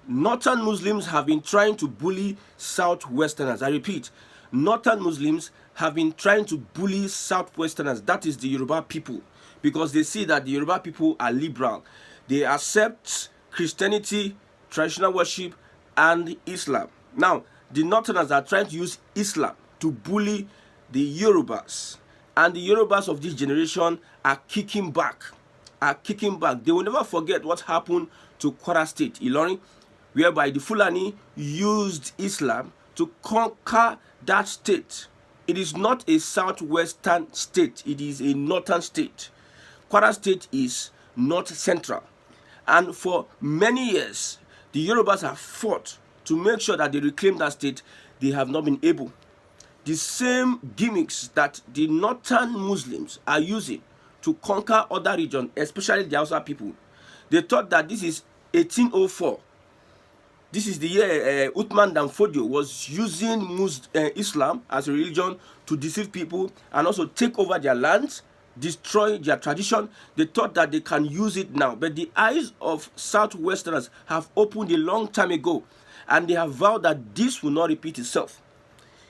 Northern Muslims have been trying to bully Southwesterners. I repeat, Northern Muslims have been trying to bully Southwesterners, that is the Yoruba people, because they see that the Yoruba people are liberal. They accept Christianity, traditional worship, and Islam. Now, the Northerners are trying to use Islam to bully the Yorubas. And the Yorubas of this generation are kicking back. They will never forget what happened to Kwara State, Ilorin, whereby the Fulani used Islam to conquer that state. It is not a southwestern state, it is a northern state. Kwara State is north central. And for many years, the Yorubas have fought to make sure that they reclaim that state. They have not been able. The same gimmicks that the northern Muslims are using to conquer other regions, especially the Hausa people. They thought that this is 1804. This is the year Uthman Dan Fodio was using Islam as a religion to deceive people and also take over their lands, destroy their tradition. They thought that they can use it now. But the eyes of Southwesterners have opened a long time ago, and they have vowed that this will not repeat itself.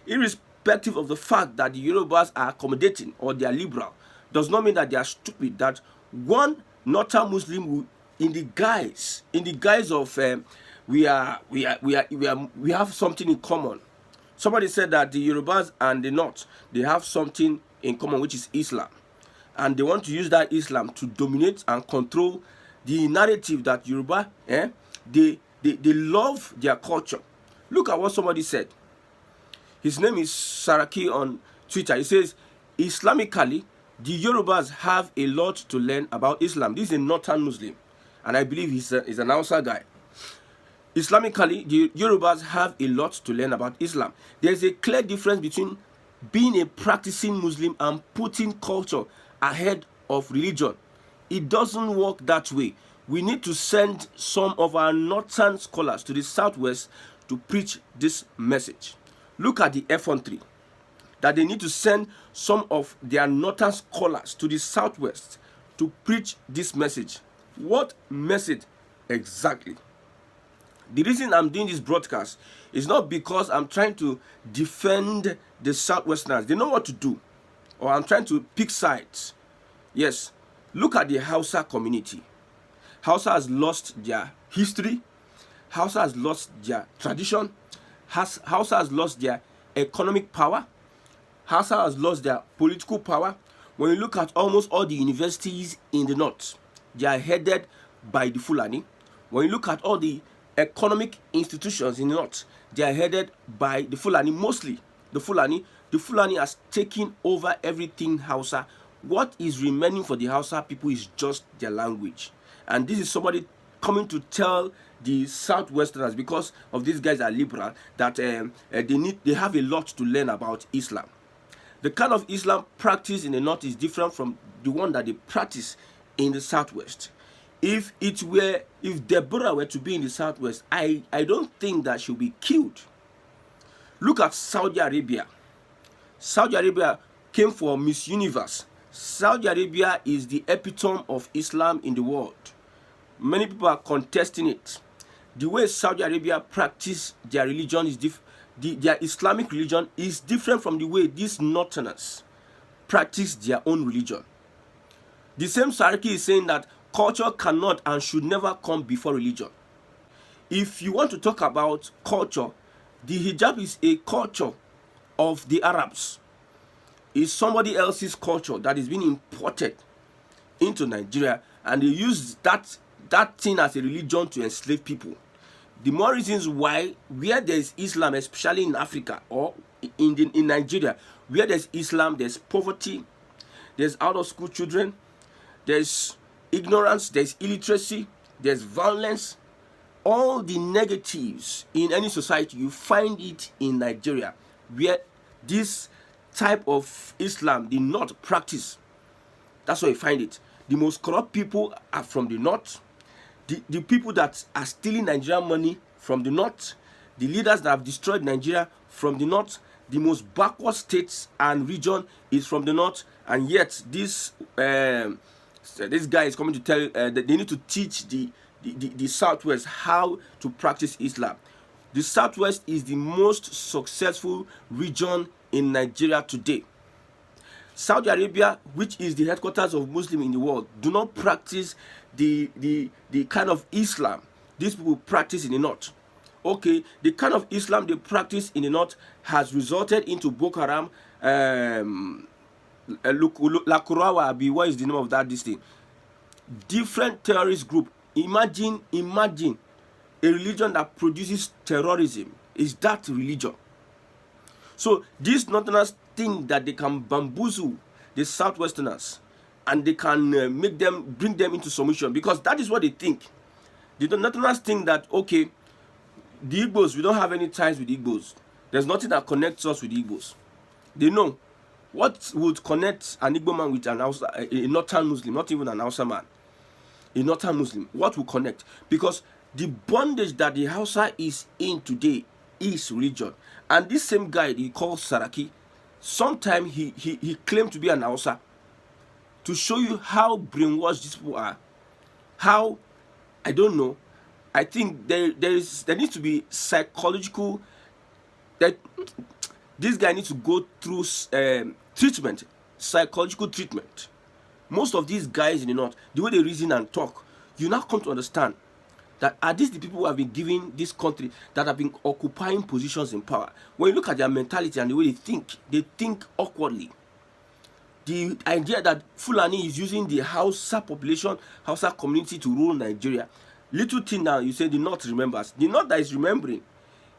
Irrespective of the fact that the Yorubas are accommodating or they are liberal, does not mean that they are stupid. That one northern Muslim will, in the guise of we have something in common. Somebody said that the Yorubas and the North, they have something in common, which is Islam, and they want to use that Islam to dominate and control the narrative that Yoruba, they love their culture. Look at what somebody said. His name is Saraki on Twitter. He says, Islamically, the Yorubas have a lot to learn about Islam. This is a northern Muslim, and I believe he's an Hausa guy. Islamically, the Yorubas have a lot to learn about Islam. There's a clear difference between being a practicing Muslim and putting culture ahead of religion. It doesn't work that way. We need to send some of our northern scholars to the southwest to preach this message. Look at the F13. That they need to send some of their northern scholars to the southwest to preach this message. What message exactly? The reason I'm doing this broadcast is not because I'm trying to defend the Southwesterners. They know what to do. Or I'm trying to pick sides. Yes, look at the Hausa community. Hausa has lost their history. Hausa has lost their tradition. Hausa has lost their economic power. Hausa has lost their political power. When you look at almost all the universities in the north, they are headed by the Fulani. When you look at all the economic institutions in the north, they are headed by the Fulani, mostly the Fulani. The Fulani has taken over everything Hausa. What is remaining for the Hausa people is just their language. And this is somebody coming to tell the Southwesterners, because of these guys are liberal, that they have a lot to learn about Islam. The kind of Islam practiced in the north is different from the one that they practice in the southwest. If Deborah were to be in the southwest, I don't think that she'll be killed. Look at Saudi Arabia. Saudi Arabia came for Miss Universe. Saudi Arabia is the epitome of Islam in the world. Many people are contesting it. The way Saudi Arabia practice their religion is different. Their Islamic religion is different from the way these northerners practice their own religion. The same Saraki is saying that culture cannot and should never come before religion. If you want to talk about culture, the hijab is a culture of the Arabs. It's somebody else's culture that is being imported into Nigeria, and they use that thing as a religion to enslave people. The more reasons why, where there is Islam, especially in Africa or in Nigeria, where there's Islam, there's poverty, there's out of school children, there's ignorance, there's illiteracy, there's violence. All the negatives in any society, you find it in Nigeria, where this type of Islam did not practice. That's where you find it. The most corrupt people are from the north. The people that are stealing Nigerian money from the north, the leaders that have destroyed Nigeria from the north, the most backward states and region is from the north, and yet this guy is coming to tell that they need to teach the the Southwest how to practice Islam. The Southwest is the most successful region in Nigeria today. Saudi Arabia, which is the headquarters of Muslim in the world, do not practice the kind of Islam these people practice in the north. Okay, the kind of Islam they practice in the north has resulted into Boko Haram, Lakurawa, what is the name of that this thing? Different terrorist group. Imagine a religion that produces terrorism is that religion. So these northerners think that they can bamboozle the southwesterners and they can bring them into submission, because that is what they think. The northerners think that, okay, the Igbos, we don't have any ties with the Igbos. There's nothing that connects us with the Igbos. They know what would connect an Igbo man with an Hausa, a northern Muslim, not even an Hausa man. A northern Muslim, what will connect? Because the bondage that the Hausa is in today is religion. And this same guy he calls Saraki, sometimes he claimed to be an Hausa, to show you how brainwashed these people are. How, I don't know, I think there needs to be psychological, that this guy needs to go through treatment, psychological treatment. Most of these guys in the north, the way they reason and talk, you now come to understand that are these the people who have been giving this country, that have been occupying positions in power. When you look at their mentality and the way they think awkwardly. The idea that Fulani is using the Hausa population, Hausa community to rule Nigeria. Little thing now, you say the North remembers. The North that is remembering,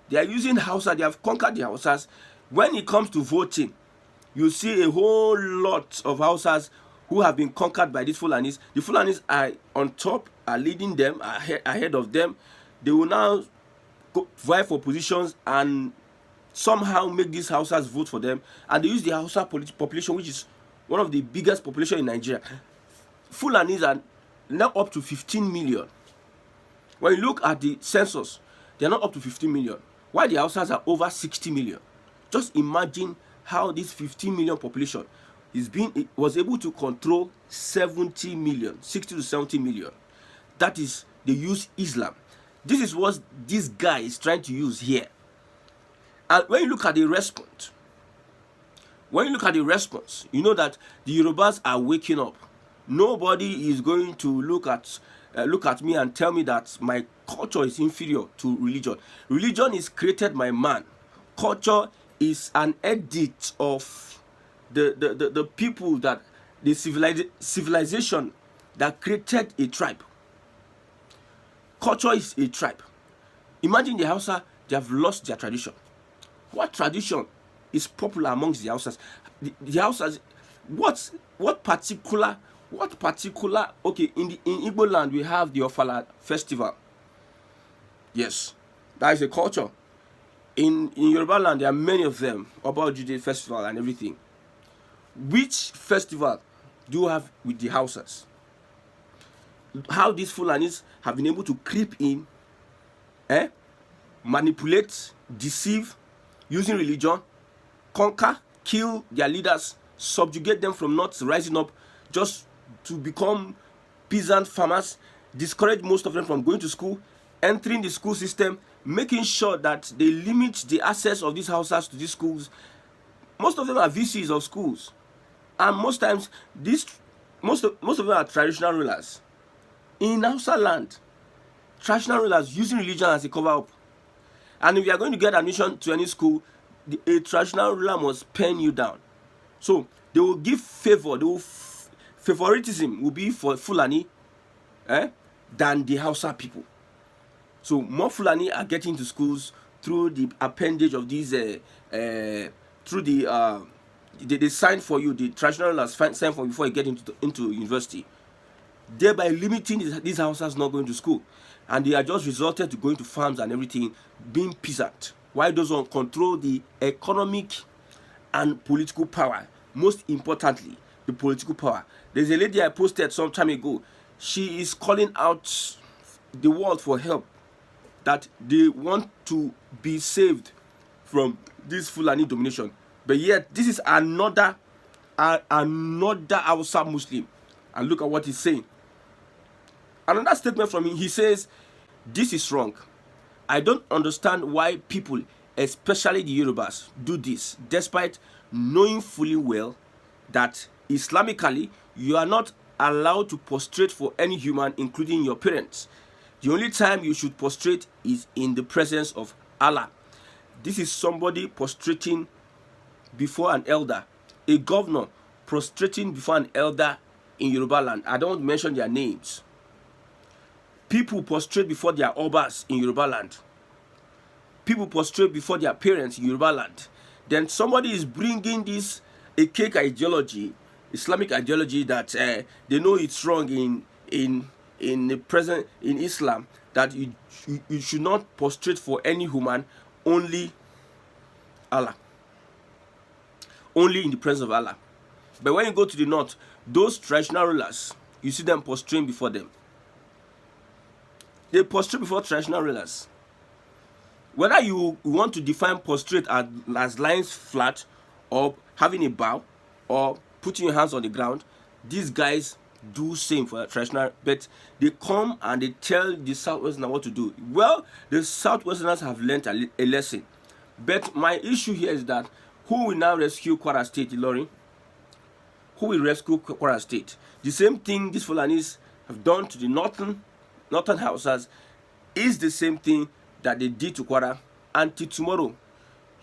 they are using Hausa, they have conquered the Hausas. When it comes to voting, you see a whole lot of Hausas who have been conquered by these Fulanis. The Fulanis are on top, are leading them, ahead of them. They will now vie for positions and somehow make these Hausas vote for them. And they use the Hausa population, which is one of the biggest population in Nigeria. Fulanis are now up to 15 million. When you look at the census, they are not up to 15 million. While the Hausas are over 60 million. Just imagine how this 15 million population was able to control 70 million, 60 to 70 million. That is, they use Islam. This is what this guy is trying to use here. And when you look at the response, you know that the Yorubas are waking up. Nobody is going to look at me and tell me that my culture is inferior to religion. Religion is created by man. Culture is an edit of the people, that the civilization that created a tribe. Culture is a tribe. Imagine the Hausa, they have lost their tradition. What tradition is popular amongst the Hausas? The Hausas, what particular, okay, in Igbo land we have the Ofala festival. Yes, that is a culture. In Yoruba land there are many of them, about Jude festival and everything. Which festival do you have with the Hausas? How these Fulanis have been able to creep in, manipulate, deceive, using religion, conquer, kill their leaders, subjugate them from not rising up, just to become peasant farmers, discourage most of them from going to school, entering the school system, making sure that they limit the access of these houses to these schools. Most of them are VCs of schools, and most times most of them are traditional rulers. In Hausa land, traditional rulers using religion as a cover up. And if you are going to get admission to any school, a traditional ruler must pen you down. So they will give favor. Favoritism will be for Fulani than the Hausa people. So more Fulani are getting to schools through the appendage of these through the they sign for you. The traditional rulers sign for you before you get into university, thereby limiting these Hausas not going to school, and they are just resorted to going to farms and everything, being peasant. Why those one control the economic and political power? Most importantly, the political power. There's a lady I posted some time ago. She is calling out the world for help, that they want to be saved from this Fulani domination. But yet, this is another Hausa Muslim. And look at what he's saying. Another statement from him, he says, this is wrong. I don't understand why people, especially the Yorubas, do this, despite knowing fully well that Islamically, you are not allowed to prostrate for any human, including your parents. The only time you should prostrate is in the presence of Allah. This is somebody prostrating before an elder, a governor prostrating before an elder in Yoruba land. I don't mention their names. People prostrate before their obas in Yoruba land. People prostrate before their parents in Yoruba land. Then somebody is bringing this a cake ideology, Islamic ideology, that they know it's wrong in the present in Islam, that you should not prostrate for any human, only Allah, only in the presence of Allah. But when you go to the north, those traditional rulers, you see them prostrating before them. They prostrate before traditional rulers. Whether you want to define prostrate as lying flat, or having a bow, or putting your hands on the ground, these guys do same for traditional, but they come and they tell the Southwesterners what to do. Well, the Southwesterners have learned a lesson. But my issue here is that who will now rescue Kwara State, Ilorin? Who will rescue Kwara State? The same thing these Fulanis have done to the northern Hausas is the same thing that they did to Kwara. Until tomorrow,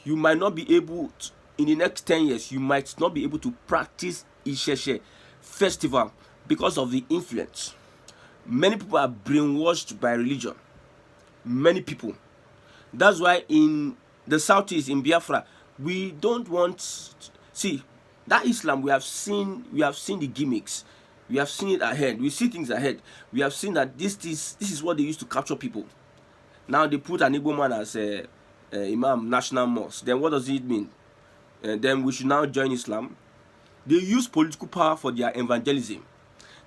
you might not be able to, in the next 10 years, you might not be able to practice Isheshe festival because of the influence. Many people are brainwashed by religion. Many people. That's why in the southeast, in Biafra, we don't want. See, that Islam, we have seen the gimmicks. We have seen it ahead. We see things ahead. We have seen that this is what they used to capture people. Now they put an Igbo man as Imam National Mosque. Then what does it mean? Then we should now join Islam. They use political power for their evangelism.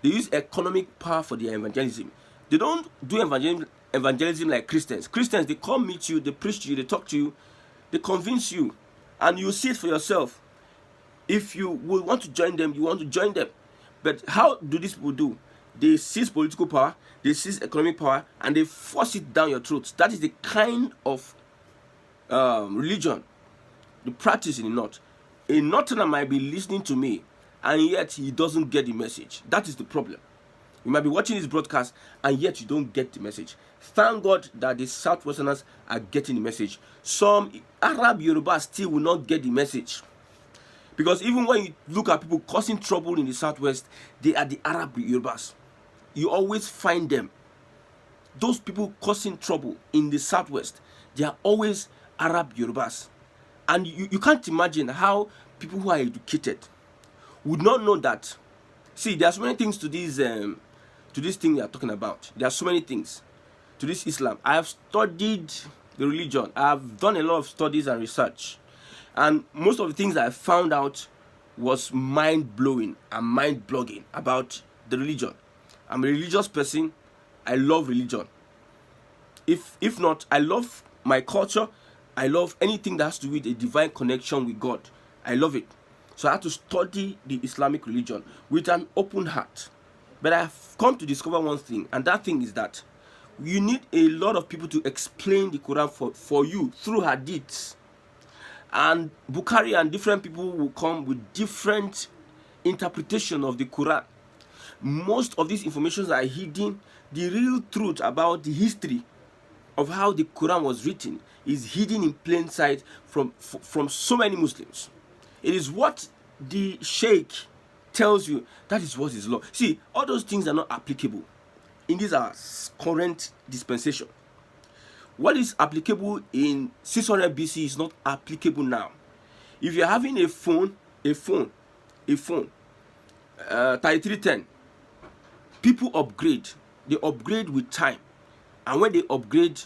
They use economic power for their evangelism. They don't do evangelism like Christians. Christians, they come meet you, they preach to you, they talk to you, they convince you, and you see it for yourself. If you will want to join them, you want to join them. But how do these people do? They seize political power, they seize economic power, and they force it down your throats. That is the kind of religion, the practice in the north. A northerner might be listening to me, and yet he doesn't get the message. That is the problem. You might be watching this broadcast, and yet you don't get the message. Thank God that the Southwesterners are getting the message. Some Arab Yorubas still will not get the message. Because even when you look at people causing trouble in the Southwest, they are the Arab Yorubas. You always find them. Those people causing trouble in the Southwest, they are always Arab Yorubas. And you can't imagine how people who are educated would not know that. See, there are so many things to this thing we are talking about. There are so many things to this Islam. I have studied the religion. I have done a lot of studies and research. And most of the things I found out was mind-blowing and mind-blogging about the religion. I'm a religious person. I love religion. If not, I love my culture. I love anything that has to do with a divine connection with God. I love it. So I had to study the Islamic religion with an open heart. But I have come to discover one thing, and that thing is that you need a lot of people to explain the Quran for you through hadiths. And Bukhari and different people will come with different interpretation of the Quran. Most of these informations are hidden. The real truth about the history of how the Quran was written is hidden in plain sight from so many Muslims. It is what the Sheikh tells you, that is what is law. See, all those things are not applicable in this our current dispensation. What is applicable in 600 BC is not applicable now. If you're having a phone, 3310, people upgrade. They upgrade with time. And when they upgrade,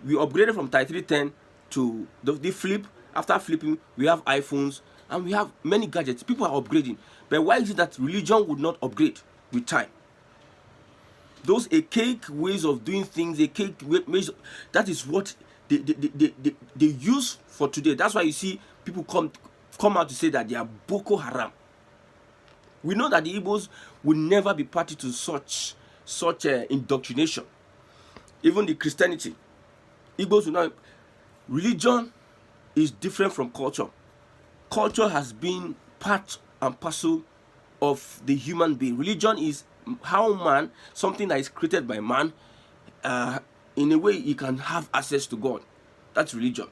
we upgraded from 3310 to the flip. After flipping, we have iPhones and we have many gadgets. People are upgrading. But why is it that religion would not upgrade with time? Those archaic ways of doing things, archaic ways, that is what they use for today. That's why you see people come out to say that they are Boko Haram. We know that the Igbos will never be party to such such indoctrination. Even the Christianity, Igbos will not. Religion is different from culture. Culture has been part and parcel of the human being. Religion is how man, something that is created by man, in a way he can have access to God. That's religion.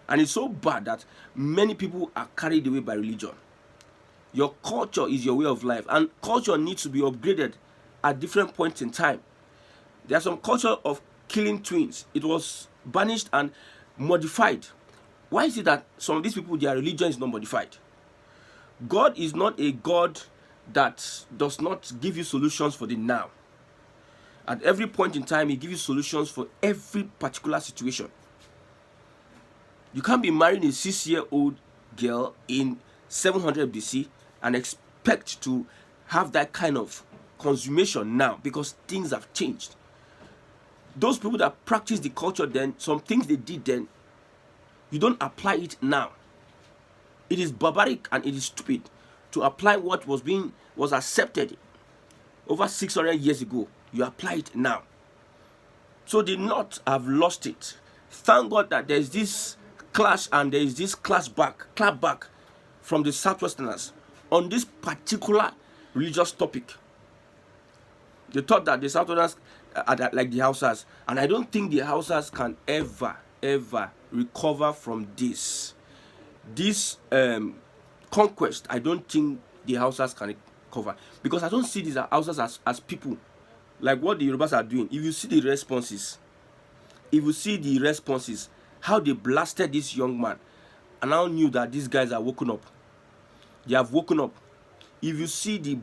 And it's so bad that many people are carried away by religion. Your culture is your way of life, and culture needs to be upgraded at different points in time. There's some culture of killing twins. It was banished and modified. Why is it that some of these people, their religion is not modified? God is not a God that does not give you solutions for the now. At every point in time, he gives you solutions for every particular situation. You can't be marrying a 6-year-old girl in 700 BC and expect to have that kind of consummation now, because things have changed. Those people that practice the culture then, some things they did then, you don't apply it now. It is barbaric and it is stupid to apply what was accepted over 600 years ago. You apply it now. So the North have lost it. Thank God that there is this clash and there is this clap back from the Southwesterners on this particular religious topic. They thought that the Southwesterners are like the Hausas, and I don't think the Hausas can ever recover from this conquest. I don't think the Hausas can recover, because I don't see these Hausas as people like what the Yorubas are doing. If you see the responses, how they blasted this young man, and I knew that these guys are woken up. They have woken up. If you see the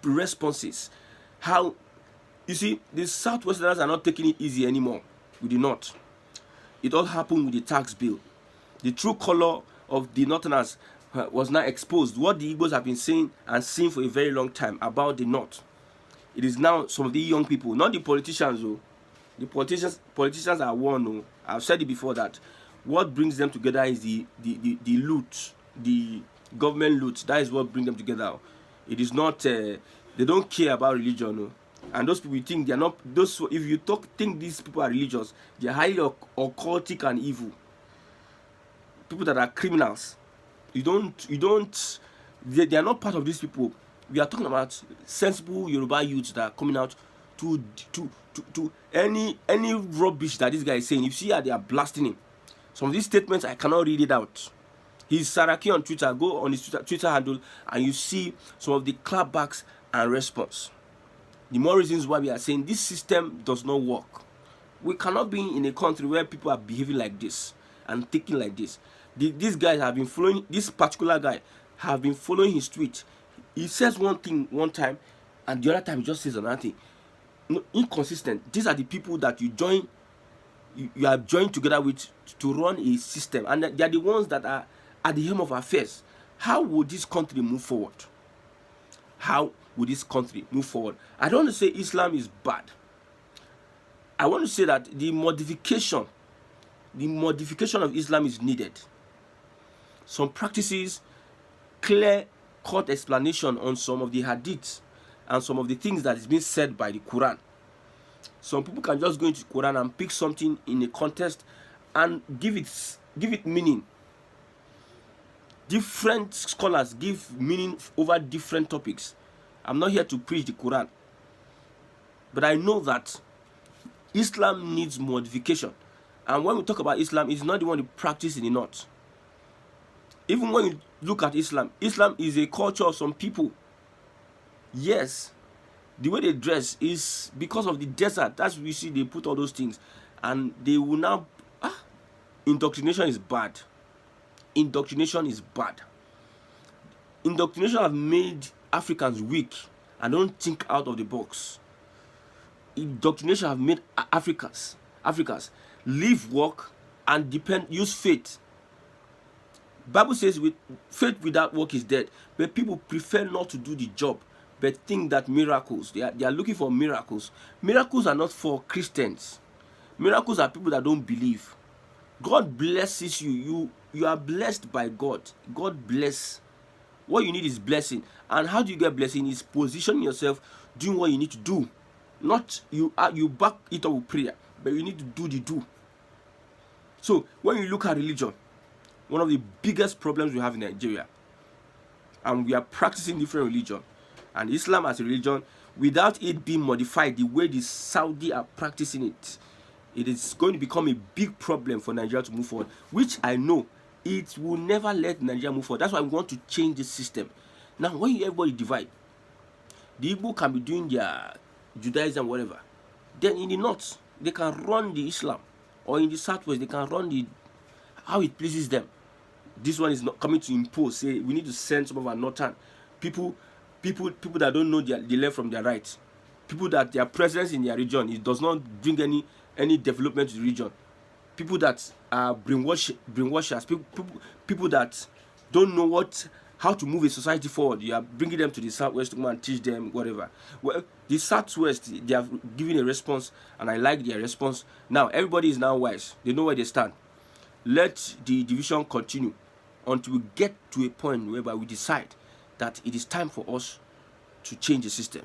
responses, how, you see, the Southwesterners are not taking it easy anymore with the North. It all happened with the tax bill. The true color of the Northerners was now exposed. What the Igbos have been saying and seeing for a very long time about the North. It is now some of the young people, not the politicians, though. The politicians are one. Oh. I've said it before that what brings them together is the loot, the government loot. That is what brings them together. It is not. They don't care about religion. No. And those people, you think they are not. Those, if you think these people are religious, they are highly occultic and evil. People that are criminals. They are not part of these people. We are talking about sensible Yoruba youths that are coming out to any rubbish that this guy is saying. You see how they are blasting him. Some of these statements, I cannot read it out. He's Saraki on Twitter. Go on his Twitter handle and you see some of the clapbacks and response. The more reasons why we are saying this system does not work. We cannot be in a country where people are behaving like this and thinking like this. These guys have been following, this particular guy have been following his tweet. He says one thing one time and the other time he just says another thing. No, inconsistent. These are the people that you are joined together with to run a system, and they are the ones that are at the helm of affairs. How would this country move forward? How would this country move forward? I don't want to say Islam is bad. I want to say that the modification of Islam is needed. Some practices, clear-cut explanation on some of the hadiths and some of the things that is being said by the Quran. Some people can just go into the Quran and pick something in a context and give it meaning. Different scholars give meaning over different topics. I'm not here to preach the Quran, but I know that Islam needs modification. And when we talk about Islam, it's not the one you practice in the North. Even when you look at Islam, Islam is a culture of some people. Yes, the way they dress is because of the desert. That's we see they put all those things, and they will now. Indoctrination is bad. Indoctrination is bad. Indoctrination have made Africans weak and don't think out of the box. Indoctrination have made Africans live, work, and use faith. Bible says with faith without work is dead, but people prefer not to do the job, but think that miracles, they are looking for miracles. Miracles are not for Christians. Miracles are people that don't believe. God blesses you. You are blessed by God. God bless. What you need is blessing. And how do you get blessing? Is positioning yourself, doing what you need to do. Not you back it up with prayer, but you need to do the do. So when you look at religion, one of the biggest problems we have in Nigeria, and we are practicing different religion, and Islam as a religion, without it being modified the way the Saudi are practicing it, it is going to become a big problem for Nigeria to move forward, which I know it will never let Nigeria move forward. That's why we want to change this system. Now, when everybody divide, the Igbo can be doing their Judaism, whatever. Then in the north, they can run the Islam, or in the southwest, they can run the how it pleases them. This one is not coming to impose. Say we need to send some of our northern people that don't know the left from their right, people that their presence in their region it does not bring any development to the region, people that are brainwashers, people that don't know how to move a society forward. You are bringing them to the southwest to come and teach them whatever. Well, the southwest, they have given a response, and I like their response. Now everybody is now wise. They know where they stand. Let the division continue until we get to a point whereby we decide that it is time for us to change the system.